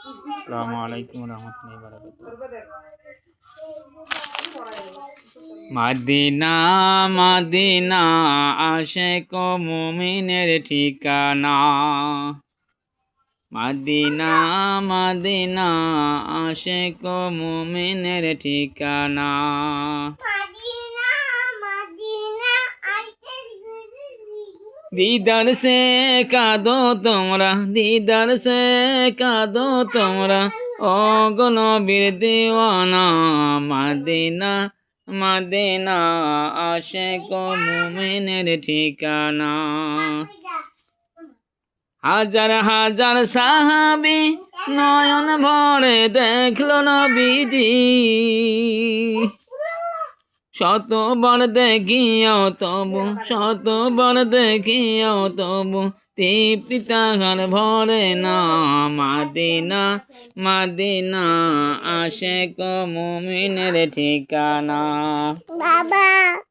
আসসালামু আলাইকুম রহমতুল্লাহি বারাকাতুহু। মদিনা মদিনা আশিক মুমিনের ঠিকানা। মদিনা মদিনা আশিক মুমিনের ঠিকানা। दीदार से कादो তোমরা, दीदार से कादो তোমরা, ও গো নবীর দিওয়ানা। মদিনা মদিনা আশিক মুমিনের ঠিকানা। হাজার হাজার সাহাবী নয়ন ভরে দেখলো নবীজি। শতবার দেখিয়াও তবু, শতবার দেখিয়াও তবু তৃপ্তি তাহার ভরে না। মদিনা মদিনা আশিক মুমিনের ঠিকানা। বাবা।